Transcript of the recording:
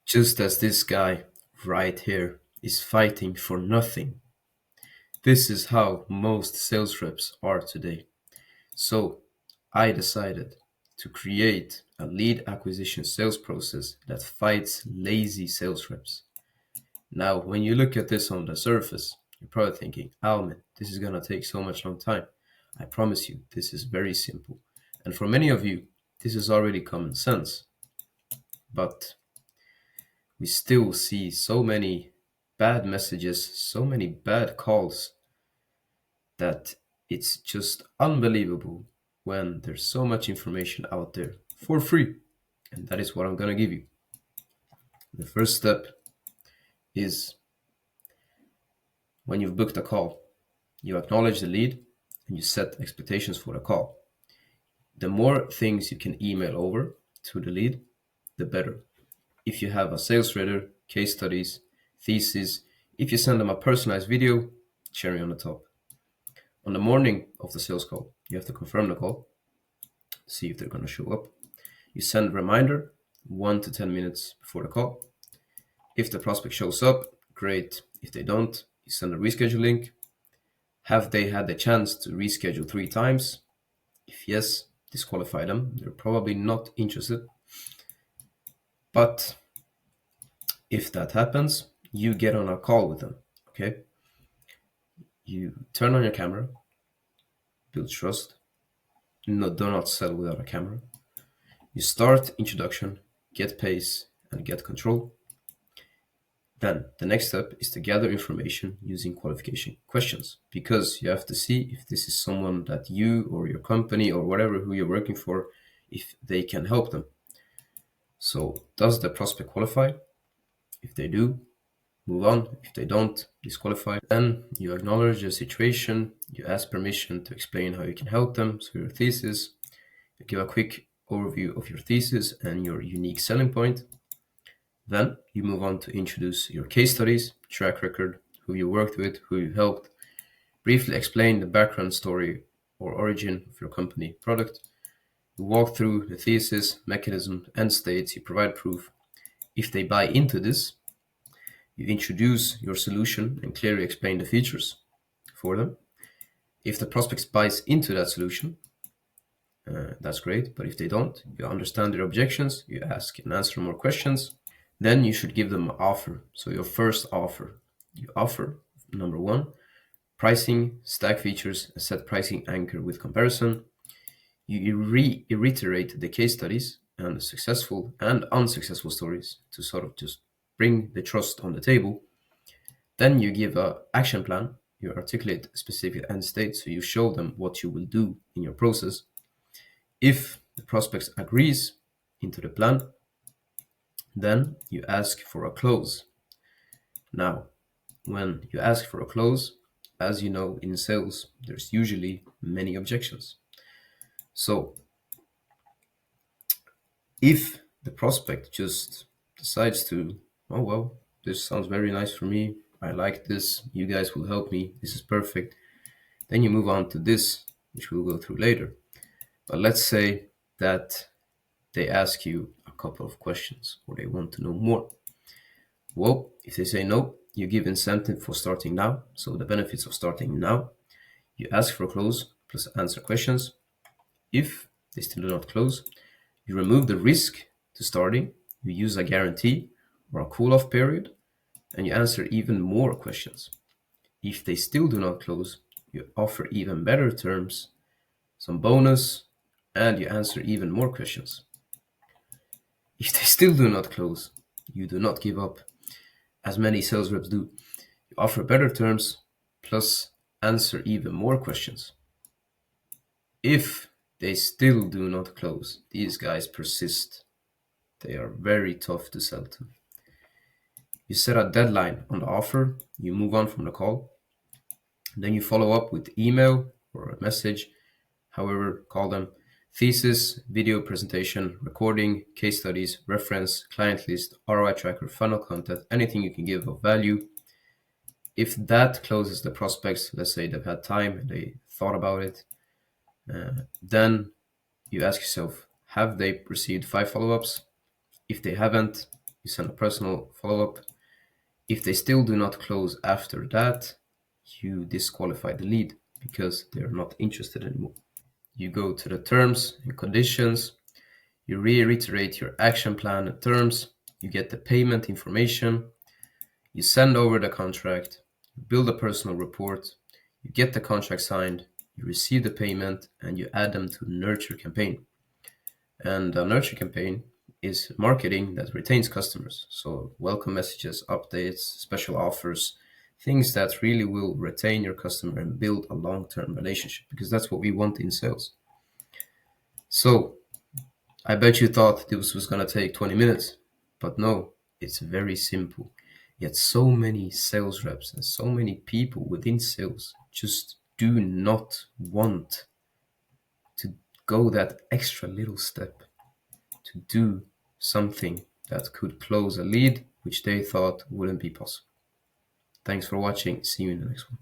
Just as this guy right here is fighting for nothing. This is how most sales reps are today. So I decided to create a lead acquisition sales process that fights lazy sales reps. Now, when you look at this on the surface, you're probably thinking, Alman, this is gonna take so much long time. I promise you, this is very simple. And for many of you, this is already common sense. But we still see so many bad messages, so many bad calls that it's just unbelievable when there's so much information out there for free. And that is what I'm gonna give you. The first step is when you've booked a call, you acknowledge the lead and you set expectations for the call. The more things you can email over to the lead, the better. If you have a sales letter, case studies, thesis, if you send them a personalized video, cherry on the top. On the morning of the sales call, you have to confirm the call, see if they're going to show up. You send a reminder 1 to 10 minutes before the call. If the prospect shows up, great. If they don't, you send a reschedule link. Have they had the chance to reschedule 3 times? If yes, disqualify them. They're probably not interested. But if that happens, you get on a call with them, okay? You turn on your camera, build trust. No, do not sell without a camera. You start introduction, get pace, and get control. Then the next step is to gather information using qualification questions, because you have to see if this is someone that you or your company or whatever who you're working for, if they can help them. So does the prospect qualify? If they do, move on. If they don't, disqualify. Then you acknowledge the situation, you ask permission to explain how you can help them, so your thesis, you give a quick overview of your thesis and your unique selling point. Then you move on to introduce your case studies, track record, who you worked with, who you helped, briefly explain the background story or origin of your company product. You walk through the thesis, mechanism, end states, you provide proof. If they buy into this, you introduce your solution and clearly explain the features for them. If the prospect buys into that solution, that's great. But if they don't, you understand their objections, you ask and answer more questions. Then you should give them an offer. So your first offer, you offer number one, pricing, stack features, a set pricing anchor with comparison. You reiterate the case studies and the successful and unsuccessful stories to sort of just bring the trust on the table. Then you give an action plan. You articulate a specific end state, so you show them what you will do in your process. If the prospect agrees into the plan, then you ask for a close. Now, when you ask for a close, as you know, in sales, there's usually many objections. So if the prospect just decides to, oh, well, this sounds very nice for me, I like this, you guys will help me, this is perfect, then you move on to this, which we'll go through later. But let's say that they ask you a couple of questions or they want to know more. Well, if they say no, you give incentive for starting now. So the benefits of starting now, you ask for a close plus answer questions. If they still do not close, you remove the risk to starting, you use a guarantee or a cool-off period, and you answer even more questions. If they still do not close, you offer even better terms, some bonus, and you answer even more questions. If they still do not close, you do not give up, as many sales reps do. You offer better terms, plus answer even more questions. If they still do not close, these guys persist. They are very tough to sell to. You set a deadline on the offer, you move on from the call, then you follow up with email or a message, however, call them, thesis, video presentation, recording, case studies, reference, client list, ROI tracker, funnel content, anything you can give of value. If that closes the prospects, let's say they've had time and they thought about it, then you ask yourself, have they received 5 follow-ups? If they haven't, you send a personal follow-up. If they still do not close after that, you disqualify the lead because they're not interested anymore. You go to the terms and conditions, you reiterate your action plan and terms, you get the payment information, you send over the contract, you build a personal report, you get the contract signed, you receive the payment, and you add them to a nurture campaign. And a nurture campaign is marketing that retains customers. So welcome messages, updates, special offers, things that really will retain your customer and build a long-term relationship, because that's what we want in sales. So I bet you thought this was going to take 20 minutes, but no, it's very simple. Yet so many sales reps and so many people within sales just do not want to go that extra little step to do something that could close a lead which they thought wouldn't be possible. Thanks for watching. See you in the next one.